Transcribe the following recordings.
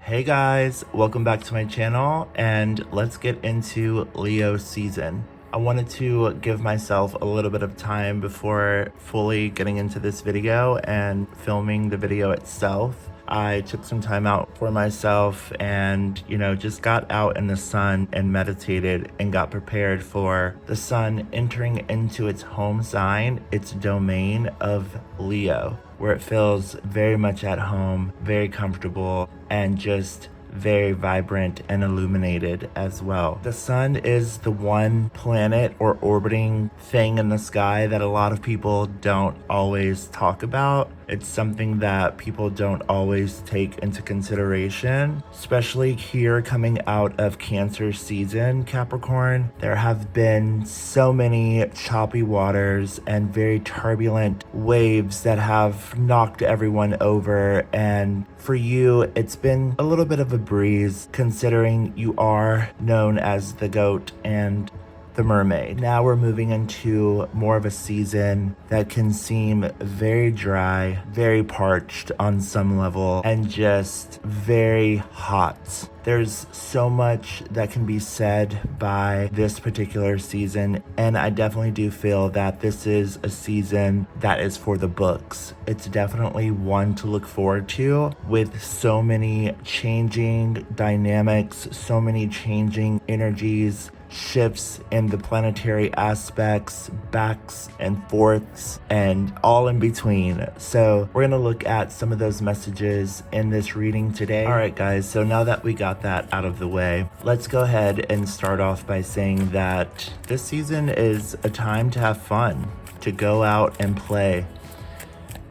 Hey guys, welcome back to my channel and let's get into Leo season. I wanted to give myself a little bit of time before fully getting into this video and filming the video itself. I took some time out for myself and, just got out in the sun and meditated and got prepared for the sun entering into its home sign, its domain of Leo, where it feels very much at home, very comfortable, and just very vibrant and illuminated as well. The sun is the one planet or orbiting thing in the sky that a lot of people don't always talk about. It's something that people don't always take into consideration, especially here coming out of Cancer season, Capricorn. There have been so many choppy waters and very turbulent waves that have knocked everyone over, and for you, it's been a little bit of a breeze considering you are known as the goat and the mermaid. Now we're moving into more of a season that can seem very dry, very parched on some level, and just very hot. There's so much that can be said by this particular season, and I definitely do feel that this is a season that is for the books. It's definitely one to look forward to, with so many changing dynamics, so many changing energies, shifts in the planetary aspects, backs and forths, and all in between. So we're gonna look at some of those messages in this reading today. All right, guys, so now that we got that out of the way, let's go ahead and start off by saying that this season is a time to have fun, to go out and play.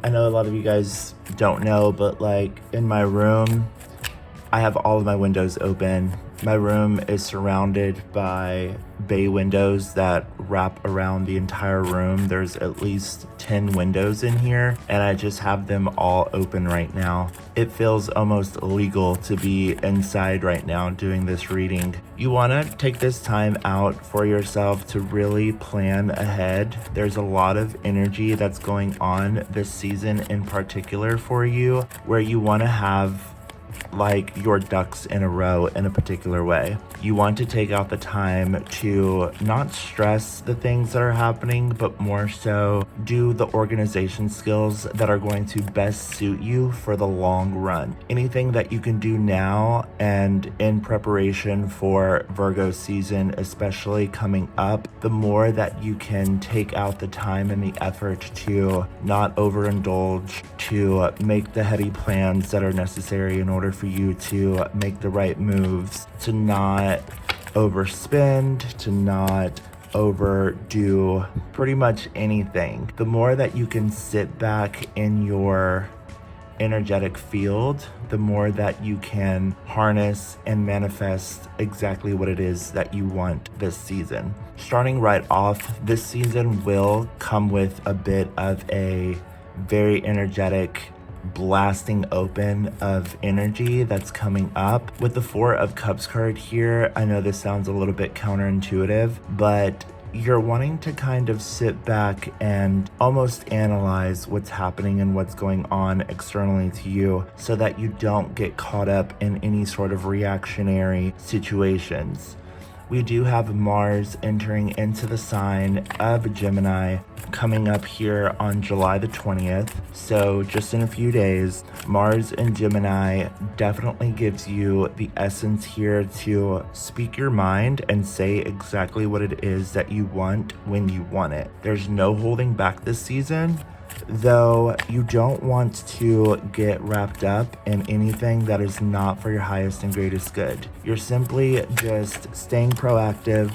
I know a lot of you guys don't know, but like in my room, I have all of my windows open. My room is surrounded by bay windows that wrap around the entire room. There's at least 10 windows in here, and I just have them all open right now. It feels almost illegal to be inside right now doing this reading. You want to take this time out for yourself to really plan ahead. There's a lot of energy that's going on this season in particular for you, where you want to have like your ducks in a row in a particular way. You want to take out the time to not stress the things that are happening, but more so do the organization skills that are going to best suit you for the long run. Anything that you can do now and in preparation for Virgo season, especially coming up, the more that you can take out the time and the effort to not overindulge, to make the heady plans that are necessary in order for you to make the right moves, to not overspend, to not overdo pretty much anything. The more that you can sit back in your energetic field, the more that you can harness and manifest exactly what it is that you want this season. Starting right off, this season will come with a bit of a very energetic blasting open of energy that's coming up. With the Four of Cups card here, I know this sounds a little bit counterintuitive, but you're wanting to kind of sit back and almost analyze what's happening and what's going on externally to you so that you don't get caught up in any sort of reactionary situations. We do have Mars entering into the sign of Gemini coming up here on July the 20th. So just in a few days, Mars in Gemini definitely gives you the essence here to speak your mind and say exactly what it is that you want when you want it. There's no holding back this season, though you don't want to get wrapped up in anything that is not for your highest and greatest good. You're simply just staying proactive,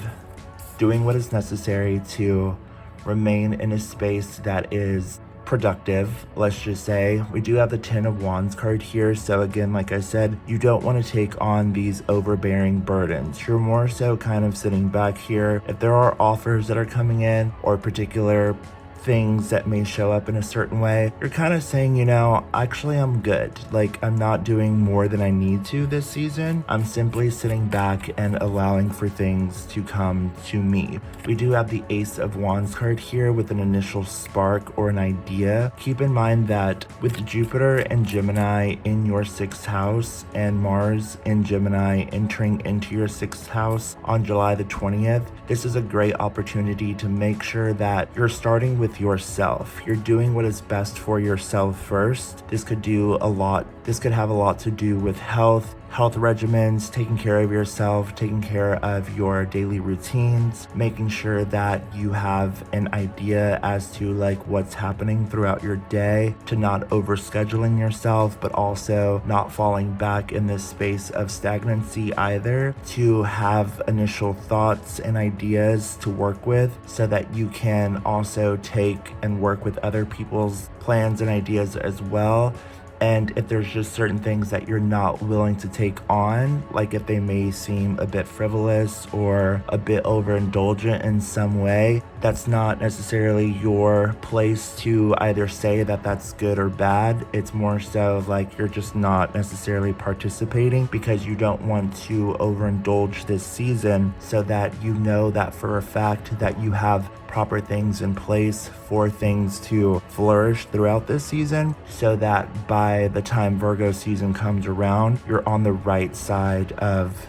doing what is necessary to remain in a space that is productive, let's just say. We do have the Ten of Wands card here, so again, like I said, you don't want to take on these overbearing burdens. You're more so kind of sitting back here. If there are offers that are coming in or particular things that may show up in a certain way, you're kind of saying, you know, actually I'm good. Like, I'm not doing more than I need to this season. I'm simply sitting back and allowing for things to come to me. We do have the Ace of Wands card here with an initial spark or an idea. Keep in mind that with Jupiter and Gemini in your 6th house and Mars in Gemini entering into your 6th house on July the 20th, this is a great opportunity to make sure that you're starting with yourself. You're doing what is best for yourself first. This could have a lot to do with health regimens, taking care of yourself, taking care of your daily routines, making sure that you have an idea as to like what's happening throughout your day, to not overscheduling yourself, but also not falling back in this space of stagnancy either, to have initial thoughts and ideas to work with so that you can also take and work with other people's plans and ideas as well. And if there's just certain things that you're not willing to take on, like if they may seem a bit frivolous or a bit overindulgent in some way, that's not necessarily your place to either say that that's good or bad. It's more so like you're just not necessarily participating because you don't want to overindulge this season, so that you know that for a fact that you have proper things in place for things to flourish throughout this season, so that by the time Virgo season comes around, you're on the right side of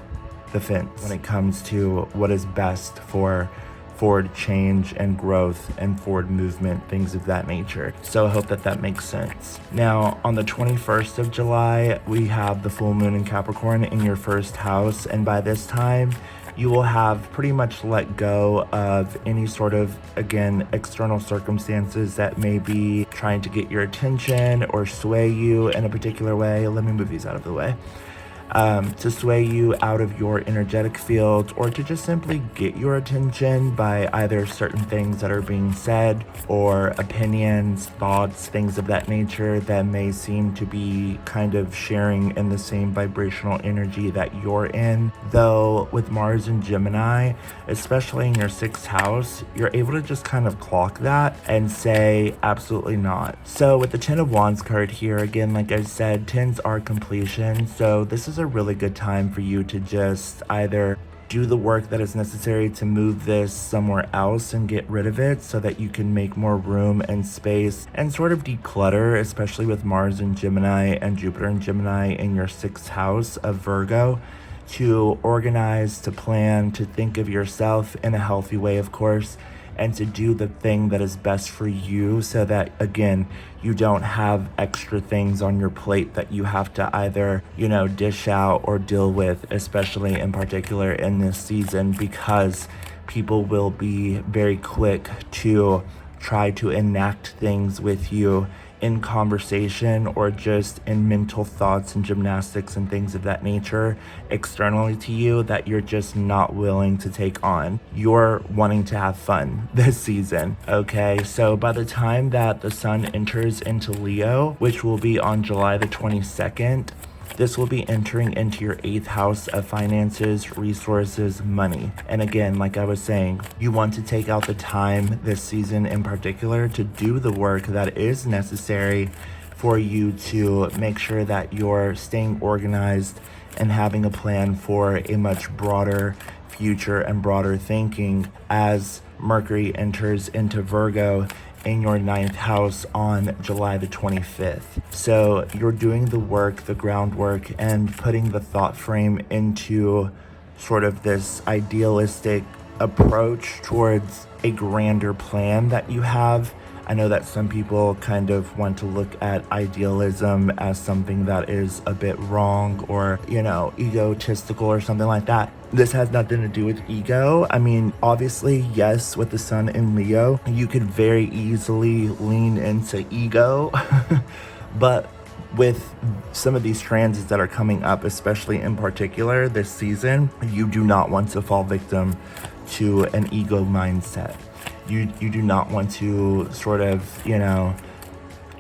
the fence when it comes to what is best for forward change and growth and forward movement, things of that nature. So I hope that makes sense. Now, on the 21st of July, we have the full moon in Capricorn in your 1st house, and by this time, you will have pretty much let go of any sort of, again, external circumstances that may be trying to get your attention or sway you in a particular way. Let me move these out of the way. To sway you out of your energetic field, or to just simply get your attention by either certain things that are being said or opinions, thoughts, things of that nature that may seem to be kind of sharing in the same vibrational energy that you're in. Though with Mars and Gemini, especially in your 6th house, you're able to just kind of clock that and say absolutely not. So with the 10 of Wands card here, again, like I said, 10s are completion. So this is a really good time for you to just either do the work that is necessary to move this somewhere else and get rid of it so that you can make more room and space and sort of declutter, especially with Mars and Gemini and Jupiter and Gemini in your 6th house of Virgo, to organize, to plan, to think of yourself in a healthy way, of course, and to do the thing that is best for you, so that, again, you don't have extra things on your plate that you have to either, dish out or deal with, especially in particular in this season, because people will be very quick to try to enact things with you in conversation or just in mental thoughts and gymnastics and things of that nature externally to you that you're just not willing to take on. You're wanting to have fun this season, okay? So by the time that the sun enters into Leo, which will be on July the 22nd, this will be entering into your 8th house of finances, resources, money. And again, like I was saying, you want to take out the time this season in particular to do the work that is necessary for you to make sure that you're staying organized and having a plan for a much broader future and broader thinking as Mercury enters into Virgo in your 9th house on July the 25th. So you're doing the work, the groundwork, and putting the thought frame into sort of this idealistic approach towards a grander plan that you have. I know that some people kind of want to look at idealism as something that is a bit wrong or, egotistical or something like that. This has nothing to do with ego. I mean, obviously, yes, with the sun in Leo, you could very easily lean into ego, but with some of these transits that are coming up, especially in particular this season, you do not want to fall victim to an ego mindset. You do not want to sort of,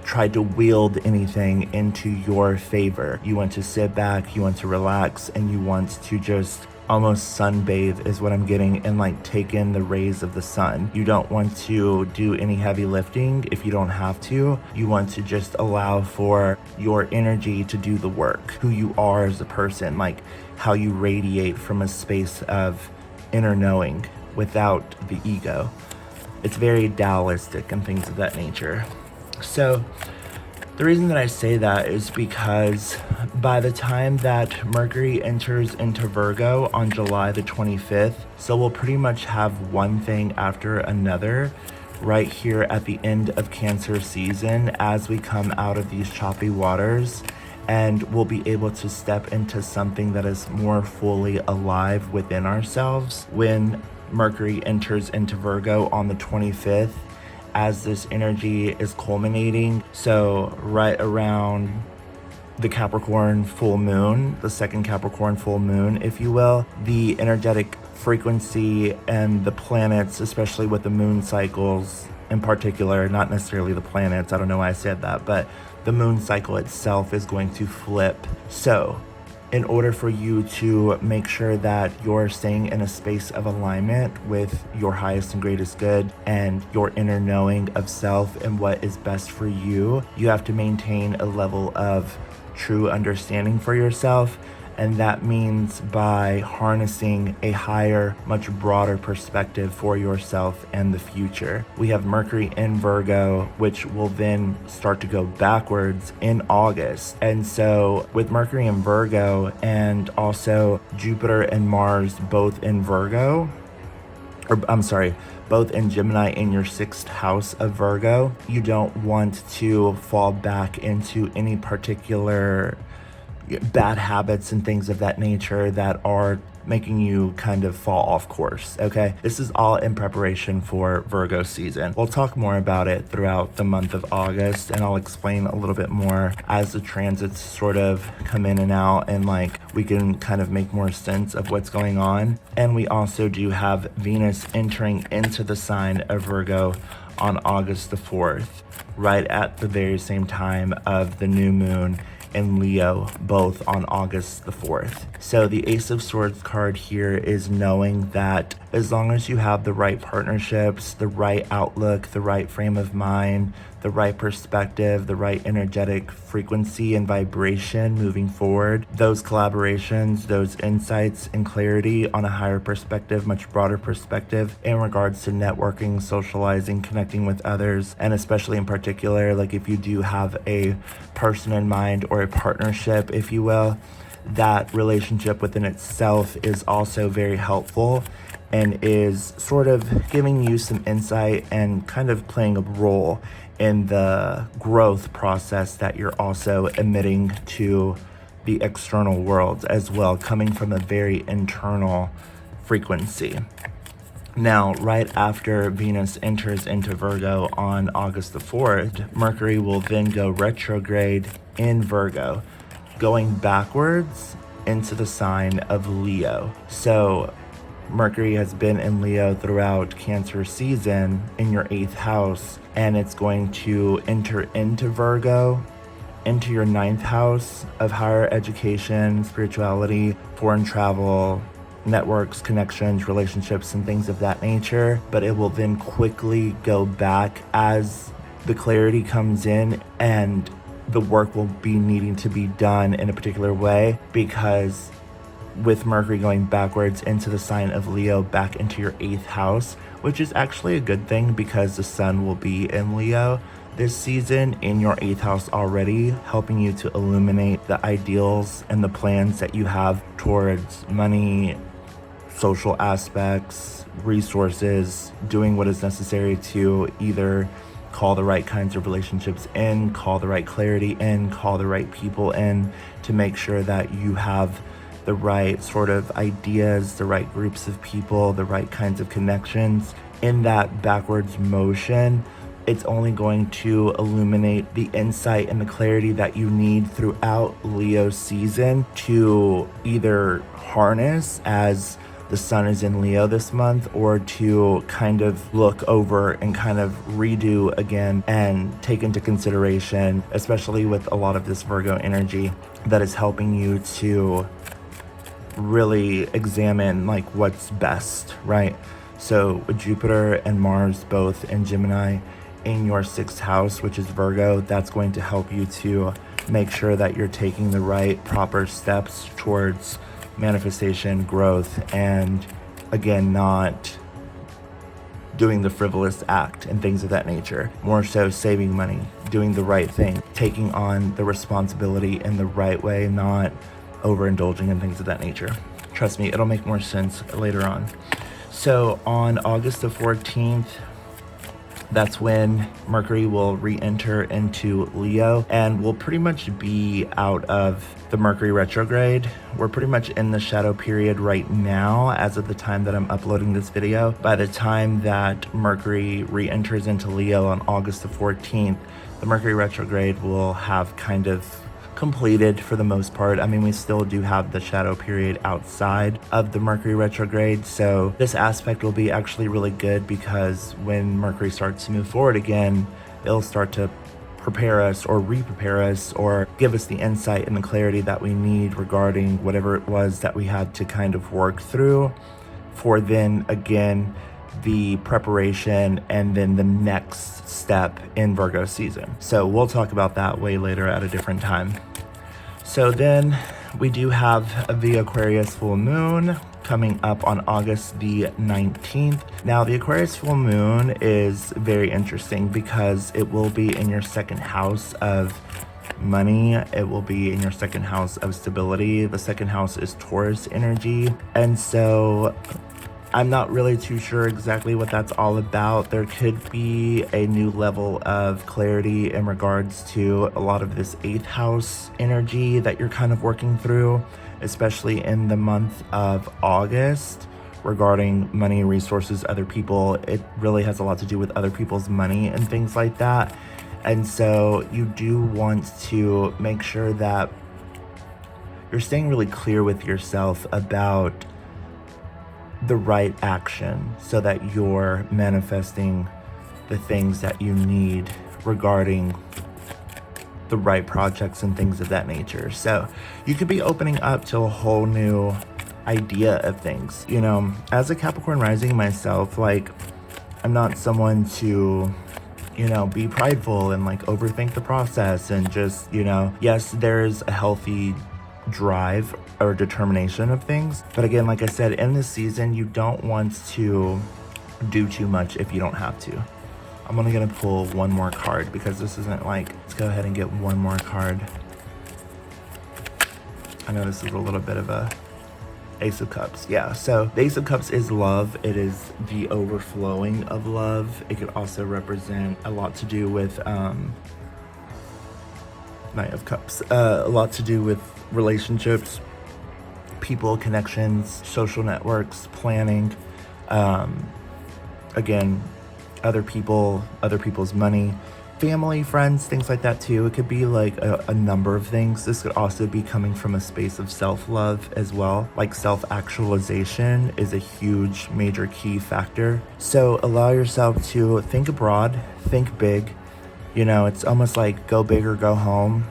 try to wield anything into your favor. You want to sit back, you want to relax, and you want to just almost sunbathe is what I'm getting, and like take in the rays of the sun. You don't want to do any heavy lifting if you don't have to. You want to just allow for your energy to do the work, who you are as a person, like how you radiate from a space of inner knowing without the ego. It's very Taoistic and things of that nature. So the reason that I say that is because by the time that Mercury enters into Virgo on July the 25th, so we'll pretty much have one thing after another right here at the end of Cancer season as we come out of these choppy waters, and we'll be able to step into something that is more fully alive within ourselves when Mercury enters into Virgo on the 25th. As this energy is culminating, so right around the Capricorn full moon, the second Capricorn full moon, if you will, the energetic frequency and the planets, especially with the moon cycles in particular, not necessarily the planets, I don't know why I said that, but the moon cycle itself is going to flip. So in order for you to make sure that you're staying in a space of alignment with your highest and greatest good and your inner knowing of self and what is best for you, you have to maintain a level of true understanding for yourself. And that means by harnessing a higher, much broader perspective for yourself and the future. We have Mercury in Virgo, which will then start to go backwards in August. And so with Mercury in Virgo and also Jupiter and Mars both in Virgo, both in Gemini in your 6th house of Virgo, you don't want to fall back into any particular bad habits and things of that nature that are making you kind of fall off course, okay? This is all in preparation for Virgo season. We'll talk more about it throughout the month of August, and I'll explain a little bit more as the transits sort of come in and out, and like we can kind of make more sense of what's going on. And we also do have Venus entering into the sign of Virgo on August the 4th, right at the very same time of the new moon in Leo, both on August the 4th. So the Ace of Swords card here is knowing that as long as you have the right partnerships, the right outlook, the right frame of mind, the right perspective, the right energetic frequency and vibration moving forward, those collaborations, those insights and clarity on a higher perspective, much broader perspective in regards to networking, socializing, connecting with others, and especially in particular, like if you do have a person in mind or a partnership, if you will, that relationship within itself is also very helpful and is sort of giving you some insight and kind of playing a role in the growth process that you're also emitting to the external world as well, coming from a very internal frequency. Now, right after Venus enters into Virgo on August the 4th, Mercury will then go retrograde in Virgo, going backwards into the sign of Leo. So Mercury has been in Leo throughout Cancer season in your 8th house, and it's going to enter into Virgo, into your 9th house of higher education, spirituality, foreign travel, networks, connections, relationships, and things of that nature. But it will then quickly go back as the clarity comes in and the work will be needing to be done in a particular way, because with Mercury going backwards into the sign of Leo back into your 8th house, which is actually a good thing because the sun will be in Leo this season in your 8th house already, helping you to illuminate the ideals and the plans that you have towards money, social aspects, resources, doing what is necessary to either call the right kinds of relationships in, call the right clarity in, call the right people in, to make sure that you have the right sort of ideas, the right groups of people, the right kinds of connections. In that backwards motion, it's only going to illuminate the insight and the clarity that you need throughout Leo season to either harness as the sun is in Leo this month, or to kind of look over and kind of redo again and take into consideration, especially with a lot of this Virgo energy that is helping you to really examine like what's best, right? So with Jupiter and Mars both in Gemini in your 6th house, which is Virgo, that's going to help you to make sure that you're taking the right proper steps towards manifestation, growth, and again, not doing the frivolous act and things of that nature. More so saving money, doing the right thing, taking on the responsibility in the right way, not overindulging in things of that nature. Trust me, it'll make more sense later on. So on August the 14th, that's when Mercury will re-enter into Leo and will pretty much be out of the Mercury retrograde. We're pretty much in the shadow period right now as of the time that I'm uploading this video. By the time that Mercury re-enters into Leo on August the 14th, the Mercury retrograde will have kind of completed for the most part. I mean, we still do have the shadow period outside of the Mercury retrograde, so this aspect will be actually really good because when Mercury starts to move forward again, it'll start to prepare us or re-prepare us or give us the insight and the clarity that we need regarding whatever it was that we had to kind of work through for then again the preparation and then the next step in Virgo season. So we'll talk about that way later at a different time. So then we do have the Aquarius full moon coming up on August the 19th. Now the Aquarius full moon is very interesting because it will be in your 2nd house of money. It will be in your 2nd house of stability. The 2nd house is Taurus energy. And so I'm not really too sure exactly what that's all about. There could be a new level of clarity in regards to a lot of this 8th house energy that you're kind of working through, especially in the month of August regarding money, resources, other people. It really has a lot to do with other people's money and things like that. And so you do want to make sure that you're staying really clear with yourself about the right action so that you're manifesting the things that you need regarding the right projects and things of that nature. So you could be opening up to a whole new idea of things. You know, as a Capricorn rising myself, like, I'm not someone to, you know, be prideful and like overthink the process and just, you know, yes, there's a healthy drive or determination of things. But again, like I said, in this season, you don't want to do too much if you don't have to. I'm only gonna pull one more card because this isn't like, let's go ahead and get one more card. I know this is a little bit of a Ace of Cups. Yeah, so the Ace of Cups is love. It is the overflowing of love. It could also represent a lot to do with Knight of Cups. A lot to do with relationships, people, connections, social networks, planning, again, other people, other people's money, family, friends, things like that too. It could be like a number of things. This could also be coming from a space of self-love as well. Like self-actualization is a huge, major key factor. So allow yourself to think abroad, think big. You know, it's almost like go big or go home.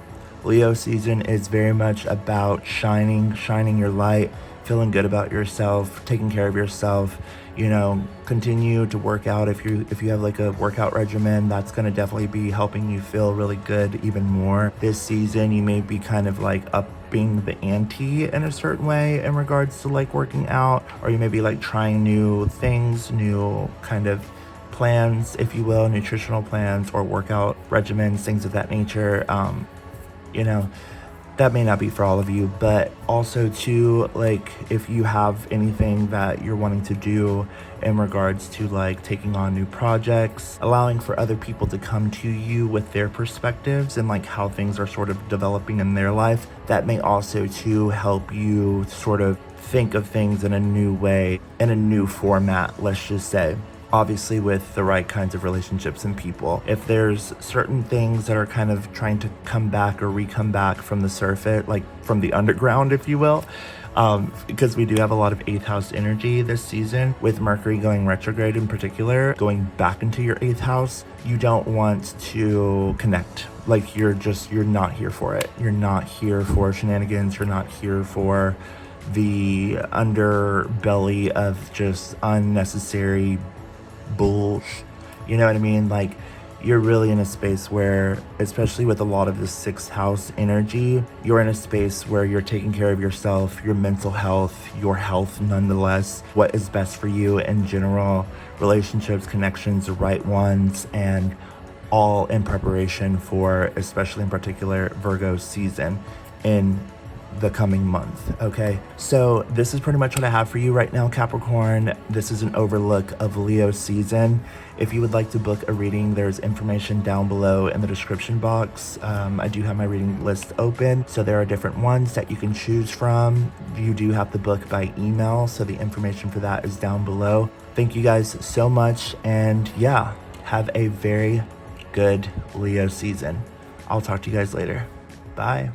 Leo season is very much about shining your light, feeling good about yourself, taking care of yourself. You know, continue to work out. If you have like a workout regimen, that's going to definitely be helping you feel really good even more. This season, you may be kind of like upping the ante in a certain way in regards to like working out, or you may be like trying new things, new kind of plans, if you will, nutritional plans or workout regimens, things of that nature. You know, that may not be for all of you, but also too, like, if you have anything that you're wanting to do in regards to like taking on new projects, allowing for other people to come to you with their perspectives and like how things are sort of developing in their life, that may also too help you sort of think of things in a new way, in a new format, let's just say. Obviously with the right kinds of relationships and people. If there's certain things that are kind of trying to come back or re-come back from the surface, like from the underground, if you will, because we do have a lot of 8th house energy this season, with Mercury going retrograde in particular, going back into your 8th house, you don't want to connect. Like you're not here for it. You're not here for shenanigans. You're not here for the underbelly of just unnecessary bull. You know what I mean? Like, you're really in a space where, especially with a lot of the sixth house energy, you're in a space where you're taking care of yourself, your mental health, your health nonetheless, what is best for you in general, relationships, connections, the right ones, and all in preparation for, especially in particular, Virgo season in the coming month. Okay, so this is pretty much what I have for you right now, Capricorn. This is an overlook of Leo season. If you would like to book a reading, there's information down below in the description box. I do have my reading list open, so there are different ones that you can choose from. You do have to book by email, so the information for that is down below. Thank you guys so much, and yeah, have a very good Leo season. I'll talk to you guys later. Bye.